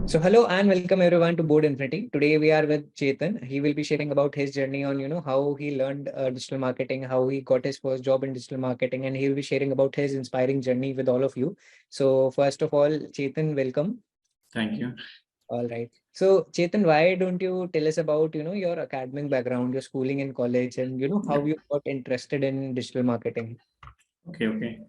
So hello and welcome everyone to Board Infinity. Today we are with Chetan. He will be sharing about his journey on how he learned digital marketing, how he got his first job in digital marketing, and he will be sharing about his inspiring journey with all of you. So first of all, Chetan, welcome. Thank you. All right. So Chetan, why don't you tell us about your academic background, your schooling in college, and how you got interested in digital marketing? Okay.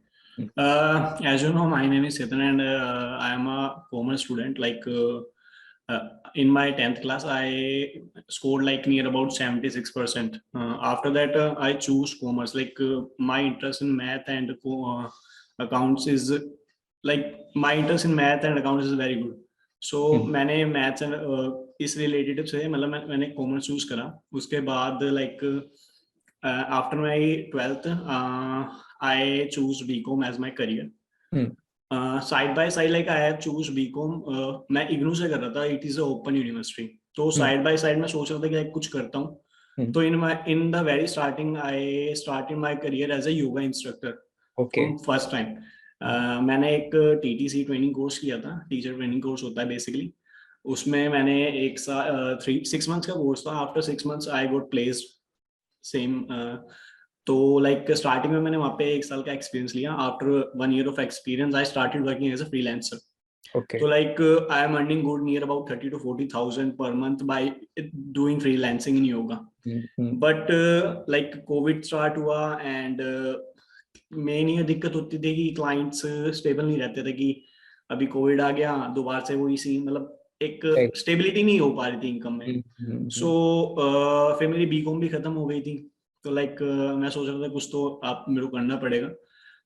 As you know, my name is Chetan and I am a commerce student. In my 10th class, I scored like near about 76%. After that, I choose commerce. My interest in math and accounts is my interest in math and accounts is very good. So मैंने maths and इस related से मतलब मैंने commerce choose करा. उसके बाद after my 12th, I choose BCom as my career. Side by side, I have choose BCom. मैं इग्नू से कर रहा था. It is a open university. तो side by side मैं सोच रहा था कि कुछ करता हूँ. तो in the very starting, I started my career as a yoga instructor. Okay. From first time. मैंने एक TTC ट्रेनिंग कोर्स किया था. टीचर ट्रेनिंग कोर्स होता है बेसिकली. उसमें मैंने 6 months का कोर्स था. After 6 months I got placed same. तो स्टार्टिंग में मैंने वहाँ पे 1 साल का एक्सपीरियंस लिया. After 1 year of experience I started working as a freelancer. Okay. So I am earning good near about 30 to 40,000 per month by doing freelancing in yoga. But COVID start हुआ and main ये दिक्कत होती थी कि clients stable नहीं रहते थे. कि अभी कोविड आ गया, दोबारा से वही सीन, मतलब एक स्टेबिलिटी नहीं हो पा रही थी इनकम में. सो फिर मेरी बीकॉम भी खत्म हो गई थी. तो मैं सोच रहा था कुछ तो आप मेरे को करना पड़ेगा.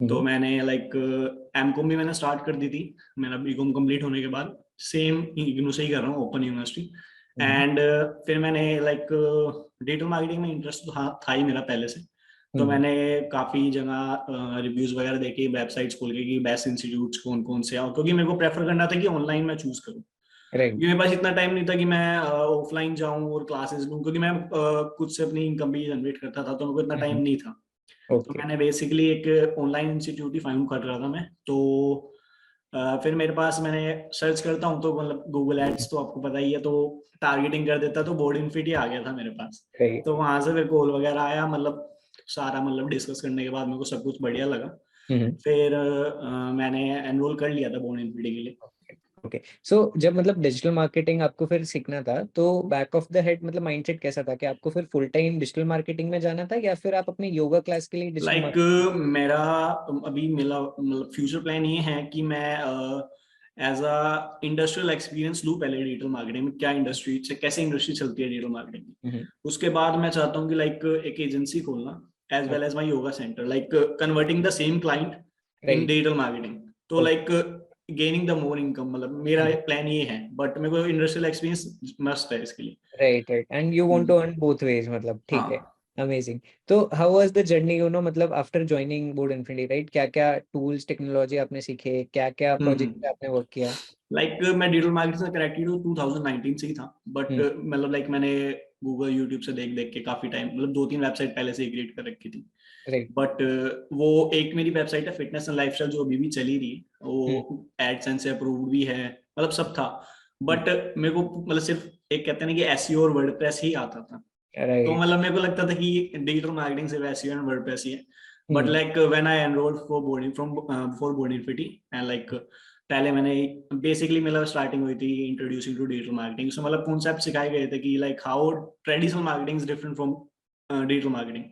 तो मैंने एमकॉम भी मैंने स्टार्ट कर दी थी. मेरा बीकॉम कंप्लीट होने के बाद सेम इग्नू से ही कर रहा हूँ, ओपन यूनिवर्सिटी. एंड फिर मैंने डिजिटल मार्केटिंग में इंटरेस्ट था ही मेरा पहले से. तो मैंने काफी जगह रिव्यूज वगैरह देखे, वेबसाइट्स खोल के कि बेस्ट इंस्टीट्यूट्स कौन कौन से हैं, क्योंकि मेरे को प्रेफर करना था कि ऑनलाइन मैं चूज करूँ. क्योंकि मेरे पास इतना टाइम नहीं था कि मैं ऑफलाइन जाऊं और क्लासेस लूं, क्योंकि मैं खुद से अपनी इनकम भी जनरेट करता था. तो मेरे को इतना टाइम नहीं था. तो मैंने बेसिकली एक ऑनलाइन इंस्टीट्यूट ही फाइंड कर रहा था मैं. तो फिर मेरे पास मैंने सर्च करता हूँ तो मतलब गूगल एड्स तो आपको पता ही है, तो टारगेटिंग कर देता. तो बोर्ड इन्फिनिटी आ गया था मेरे पास. तो वहां से फिर कॉल वगैरह आया. सारा डिस्कस करने के बाद मेरे को सब कुछ बढ़िया लगा. फिर मैंने एनरोल कर लिया था बोर्ड इन्फिनिटी के लिए. ओके. सो जब डिजिटल मार्केटिंग आपको फिर सीखना था, तो back of the head mindset कैसा था कि आपको फिर फुल टाइम डिजिटल मार्केटिंग में जाना था, या फिर आप अपने योगा क्लास के लिए मेरा अभी फ्यूचर प्लान ये है कि मैं एज अ इंडस्ट्रियल एक्सपीरियंस लूँ पहले डिजिटल मार्केटिंग में. क्या इंडस्ट्री, कैसे इंडस्ट्री चलती है डिजिटल मार्केटिंग में. उसके बाद मैं चाहता हूँ कि एक एजेंसी खोलना as well as my yoga centre, converting the same client in digital marketing. तो गेनिंग द मोर इनकम, मेरा प्लान ये है. बट मेरे को इंडस्ट्रियल एक्सपीरियंस मस्ट है इसके लिए. Right. And you want to earn both ways, ठीक है. अमेजिंग. तो how was the journey after joining Board Infinity, right? क्या क्या टूल्स, टेक्नोलॉजी आपने सीखे, क्या क्या प्रोजेक्ट पे आपने वर्क किया? मैं डिजिटल मार्केटिंग से कनेक्टेड हूँ 2019 से ही था. बट मैंने गूगल यूट्यूब से देख देख के काफी टाइम 2-3 वेबसाइट पहले से क्रिएट कर रखी थी. बट वो एक मेरी वेबसाइट है फिटनेस एंड लाइफस्टाइल, जो अभी भी चली रही. वो एडसेंस से अप्रूव्ड भी है, सब था. बट मेरे को सिर्फ एक कहते हैं ना कि एसईओ और वर्डप्रेस ही आता था. तो मेरे को लगता था कि डिजिटल मार्केटिंग सिर्फ एसईओ एंड वर्डप्रेस ही है. But when I enrolled for Board Infinity and पहले मैंने बेसिकली स्टार्टिंग हुई थी introducing to digital marketing. So concept सिखाए गए थे कि how traditional marketing is different from digital marketing.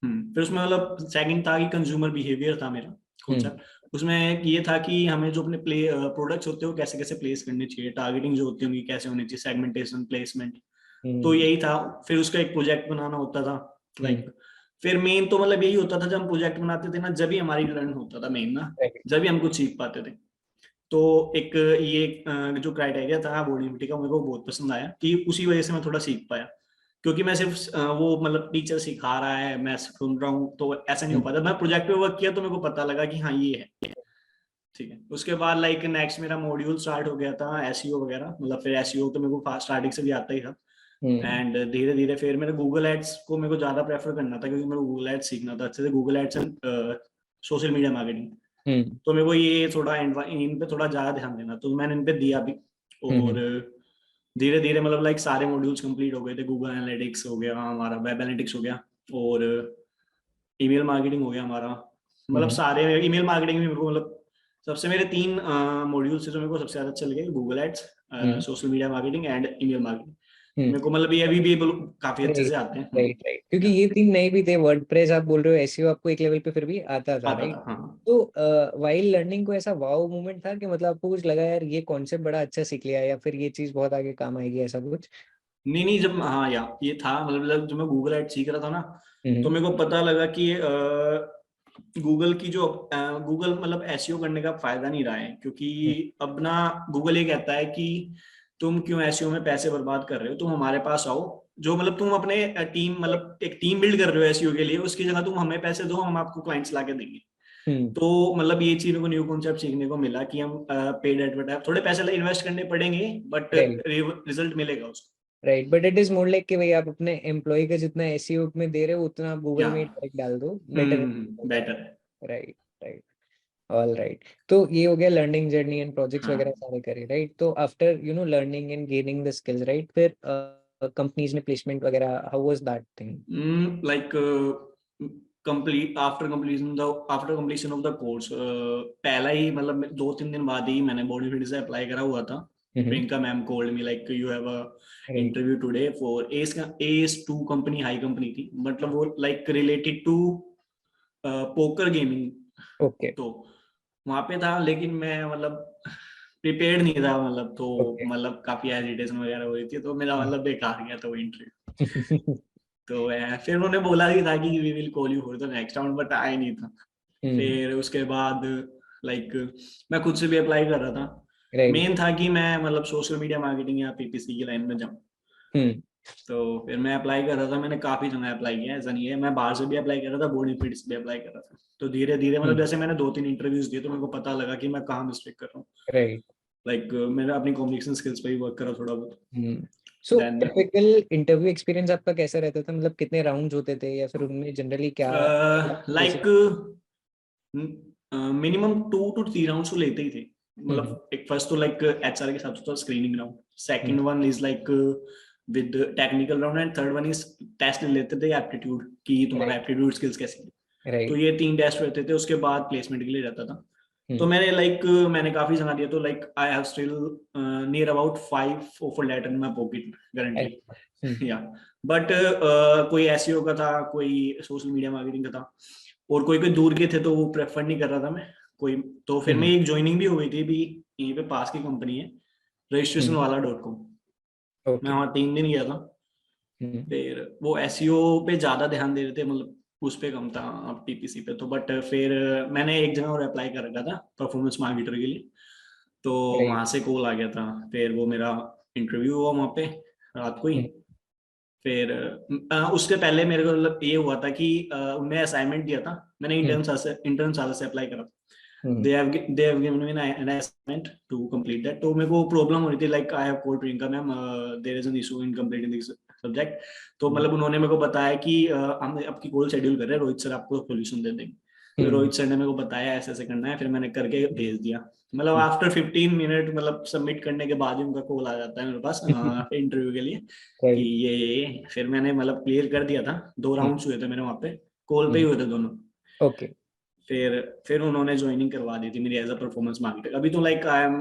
फिर उसमें सेकंड था कि कंज्यूमर बिहेवियर था मेरा कॉन्सेप्ट. उसमें ये था कि हमें जो अपने प्रोडक्ट्स होते हैं वो कैसे कैसे प्लेस करने चाहिए, टारगेटिंग जो होती होंगी कैसे होनी चाहिए, सेगमेंटेशन, प्लेसमेंट. तो यही था. फिर उसका एक प्रोजेक्ट बनाना होता था. फिर मेन तो यही होता था, जब हम प्रोजेक्ट बनाते थे ना, जब भी हमारी लर्न होता था मेन ना, जब भी हम कुछ सीख पाते थे. तो एक ये जो क्राइटेरिया था बोर्ड इन्फिनिटी का, मेरे को बहुत पसंद आया कि उसी वजह से मैं थोड़ा सीख पाया. क्योंकि मैं सिर्फ वो टीचर सिखा रहा है, मैं सुन रहा हूँ, तो ऐसा नहीं हो पाता. मैं प्रोजेक्ट पे वर्क किया तो मेरे को पता लगा कि हाँ ये है. ठीक है. उसके बाद नेक्स्ट मेरा मॉड्यूल स्टार्ट हो गया था एसईओ वगैरह. फिर एसईओ तो मेरे को स्टार्टिंग से भी आता ही था. एंड धीरे धीरे फिर मेरे गूगल एड्स को मेरे को ज्यादा प्रेफर करना था, क्योंकि मेरे को गूगल एड्स सीखना था अच्छे से. Google ads and social media marketing. तो मेरे को ये थोड़ा इन पे थोड़ा ज्यादा ध्यान देना, तो मैंने इन पे दिया भी। और धीरे धीरे मतलब लाइक सारे मॉड्यूल्स कंप्लीट हो गए थे। गूगल एनालिटिक्स हो गया हमारा, वेब एनालिटिक्स हो गया, और ईमेल मार्केटिंग हो गया हमारा। मतलब सारे ईमेल मार्केटिंग में मेरे को मतलब सबसे मेरे 3 मॉड्यूल्स थे जो मेरे को सबसे ज्यादा अच्छे लगे, Google ads, social media marketing and email marketing. मेरे को मतलब ये अभी भी काफी अच्छे से आते हैं। राइट राइट, क्योंकि ये 3 नए भी थे। वर्डप्रेस आप बोल रहे हो, एसईओ आपको एक लेवल पे फिर भी आता था, आता राइट? था, हाँ। तो वाइल लर्निंग को ऐसा वाओ मोमेंट था कि मतलब आपको कुछ लगा यार ये कॉन्सेप्ट बड़ा अच्छा सीख लिया, या फिर ये चीज बहुत आगे काम आएगी, ऐसा कुछ? नहीं नहीं, जब हाँ ये था मतलब जब मैं गूगल एड सीख रहा था ना, तो मेरे को पता लगा कि गूगल की जो गूगल मतलब एसईओ करने का फायदा नहीं रहा है, क्योंकि अब ना गूगल ये कहता है कि तुम क्यों एसईओ में पैसे बर्बाद कर रहे हो, तुम हमारे पास आओ। जो मतलब तुम अपने टीम मतलब एक टीम बिल्ड कर रहे हो एसईओ के लिए, उसकी जगह तुम हमें पैसे दो, हम आपको क्लाइंट्स ला के देंगे। तो मतलब ये चीज को न्यू कॉन्सेप्ट सीखने को मिला कि हम पेड एडवर्टाइज थोड़े पैसे इन्वेस्ट करने पड़ेंगे, बट रिजल्ट मिलेगा उसको। Right, but it is more like कि भाई आप अपने एम्प्लॉय का जितना एसईओ में दे रहे हो उतना आप गूगल या में डायरेक्ट डाल दो, बेटर होगा। बेटर है। Right right, all right. तो ये हो गया लर्निंग जर्नी एंड प्रोजेक्ट्स हाँ, वगैरह सारे करे, राइट? तो after learning and gaining the skills, right, फिर कंपनीज में प्लेसमेंट वगैरह, how was that thing? Like complete after completion of the course, पहला ही मतलब 2-3 दिन बाद ही मैंने बॉडी फिट से अप्लाई करा हुआ था। Priyanka ma'am called me like you have a interview today for S two company, high company थी, मतलब वो like related to poker gaming. Okay तो वहां पे था, लेकिन मैं मतलब प्रिपेयर्ड नहीं था, मतलब तो ओके। मतलब काफी हेजिटेशन वगैरह हो रही थी, तो मेरा मतलब बेकार गया था वो इंटरव्यू। तो फिर उन्होंने बोला भी था कि we will call you for the next round, but आया नहीं था। फिर उसके बाद लाइक मैं खुद से भी अप्लाई कर रहा था। राइट। मेन था कि मैं मतलब सोशल मीडिया मार्केटिंग या पीपीसी की लाइन में जाऊँ। तो फिर मैं अप्लाई कर रहा था, मैंने काफी जगह अप्लाई किया, ऐसा नहीं है। मैं बाहर से भी अप्लाई कर रहा था, बॉडी फिट से भी अप्लाई कर रहा था। तो धीरे धीरे मतलब जैसे मैंने 2-3 इंटरव्यूज दिए, तो मेरे को पता लगा कि मैं कहाँ मिस्टेक कर रहा हूँ। राइट। लाइक मैंने अपनी कम्युनिकेशन स्किल्स पे ही वर्क करा थोड़ा बहुत। So then typical interview experience आपका कैसा रहता था? मतलब कितने राउंड्स होते थे, या फिर उनमें जनरली क्या लाइक मिनिमम 2 to 3 राउंड्स तो लेते ही थे। मतलब एक फर्स्ट तो लाइक एचआर के साथ तो screening round, second one is like with technical round, and third one is test लेते थे एप्टीट्यूड की, तुम्हारा एप्टीट्यूड स्किल्स कैसी है। तो ये 3 टेस्ट रहते थे, उसके बाद प्लेसमेंट के लिए रहता था। तो मैंने काफी जगह दिया, तो like I have still near about 5 offer letter in my pocket currently. या बट कोई एसईओ का था, कोई सोशल मीडिया मार्केटिंग का था, और कोई कोई दूर के थे, तो वो प्रेफर नहीं कर रहा था मैं कोई। तो फिर मैं एक ज्वाइनिंग भी हो गई थी, भी यहीं पे पास की कंपनी है, रजिस्ट्रेशन वाला .com। मैं वहाँ 3 दिन गया था। फिर वो एसईओ पे ज्यादा ध्यान दे रहे थे, मतलब उस पे कम था पीपीसी पे। तो बट फिर मैंने एक जगह और अप्लाई कर रखा था परफॉर्मेंस मार्केटर के लिए, तो वहां से कॉल आ गया था। फिर वो मेरा इंटरव्यू हुआ वहाँ पे रात को ही। फिर उसके पहले मेरे को मतलब ये हुआ था कि उन्हें असाइनमेंट दिया था। मैंने इंटर्न साल से अप्लाई करा। they have given me an assignment to complete that। तो मेरे को प्रॉब्लम हो रही थी, like I have called Priyanka ma'am, there is an issue in completing this subject. तो मतलब उन्होंने मेरे को बताया कि हम आपकी कॉल शेड्यूल कर रहे हैं, रोहित सर आपको सोल्यूशन दे देंगे। तो रोहित सर ने मेरे को बताया ऐसे ऐसे करना है, फिर मैंने करके भेज दिया। मतलब आफ्टर 15 मिनट मतलब सबमिट करने के बाद ही उनका कॉल आ जाता है मेरे पास इंटरव्यू के लिए कि ये फिर मैंने मतलब क्लियर कर दिया था। 2 राउंड्स हुए थे मेरे वहाँ पे, कॉल पे ही हुए थे दोनों। ओके। फिर उन्होंने ज्वाइनिंग करवा दी थी मेरी एज अ परफॉर्मेंस मार्केटर। अभी तो लाइक आई एम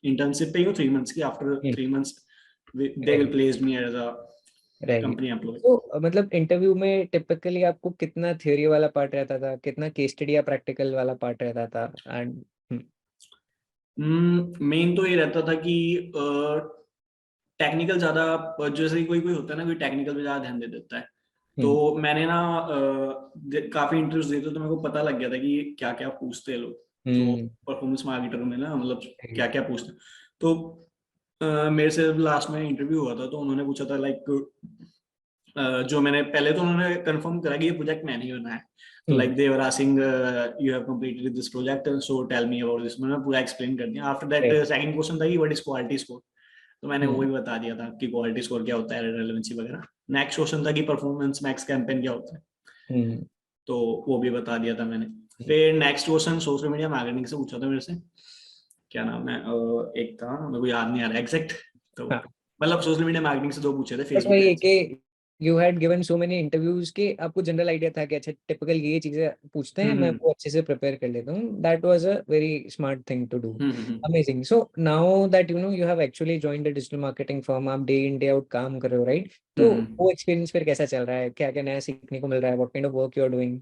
इंटर्नशिप पे ही हूँ 3 मंथ्स की। After 3 months they will place me as a right. Company employ. तो मतलब इंटरव्यू में टिपिकली आपको कितना थ्योरी वाला पार्ट रहता था, कितना केस स्टडी या प्रैक्टिकल वाला पार्ट रहता था? एंड मेन तो ये रहता था कि टेक्निकल ज्यादा, जैसे कोई कोई होता है ना, कोई टेक्निकल पे ज्यादा ध्यान दे देता है। तो मैंने ना काफी इंटरव्यूज दिए थे, तो मेरे को पता लग गया था कि क्या क्या पूछते हैं लोग। तो परफॉर्मेंस मार्केटर में ना मतलब क्या क्या पूछते हैं। तो मेरे से लास्ट में इंटरव्यू हुआ था, तो उन्होंने पूछा था लाइक जो मैंने पहले तो उन्होंने कंफर्म करा कि ये प्रोजेक्ट मैंने ही बनाया है। तो like they were asking you have completed this project, so tell me about this. मैंने पूरा एक्सप्लेन कर दिया। आफ्टर दैट सेकंड क्वेश्चन था कि व्हाट इज क्वालिटी स्कोर। तो मैंने वो भी बता दिया था कि क्वालिटी स्कोर क्या होता है, रेलेवेंसी वगैरह। नेक्स्ट क्वेश्चन था कि परफॉर्मेंस मैक्स कैंपेन क्या होता है, तो वो भी बता दिया था मैंने। फिर next question social media marketing से पूछा था मेरे से, क्या नाम है, एक था मेरे को याद नहीं आ रहा एग्जैक्ट, तो हाँ, मतलब सोशल मीडिया मार्केटिंग से दो पूछे थे, बस फेसबुक वही है एड्स। कि you had given so many interviews के आपको जनरल आइडिया था कि अच्छा टिपिकल ये चीजें पूछते हैं, मैं वो अच्छे से प्रिपेयर कर लेता हूँ. That was a very smart thing to do. Amazing. So now that you have actually joined the digital marketing firm, आप डे इन डे आउट काम कर रहे हो, राइट? तो वो एक्सपीरियंस फिर कैसा चल रहा है, क्या क्या नया सीखने को मिल रहा है, what kind of work you are doing?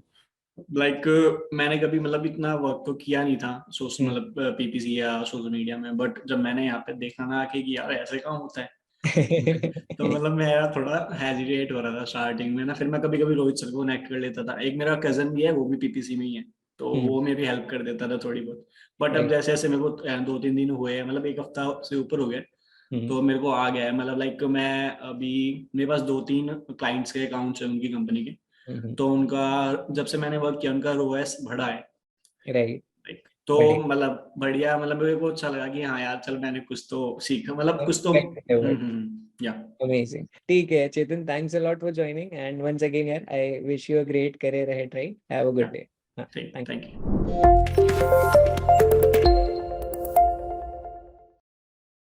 Like मैंने कभी मतलब इतना वर्क तो किया नहीं था सोशल मतलब पीपीसी या सोशल मीडिया में, बट जब मैंने यहाँ पे देखा ना कि यार ऐसे काम होता है तो मतलब मेरा थोड़ा हेजिटेट हो रहा था स्टार्टिंग में ना, फिर मैं कभी कभी रोहित सर को कनेक्ट कर लेता था, एक मेरा कजन भी है वो भी पीपीसी में ही है, तो वो मेरी हेल्प कर देता था थोड़ी बहुत। बट अब राइट. जैसे जैसे मेरे को 2-3 दिन हुए हैं, मतलब एक हफ्ता से ऊपर हो गया, तो मेरे को आ गया है, मतलब लाइक मैं अभी मेरे पास 2-3 क्लाइंट्स के अकाउंट्स हैं उनकी कंपनी के, तो उनका जब से मैंने वर्क किया उनका रोएस बढ़ा है, राइट. लाइक तो बढ़िया. मतलब बढ़िया, मतलब मेरे को अच्छा लगा कि हाँ यार चल मैंने कुछ तो सीखा, मतलब कुछ तो या Amazing. ठीक है चेतन, thanks a lot for joining and once again यार I wish you a great career ahead, right? Have a या good day. हाँ, ठीक, thank थैंक you. यू।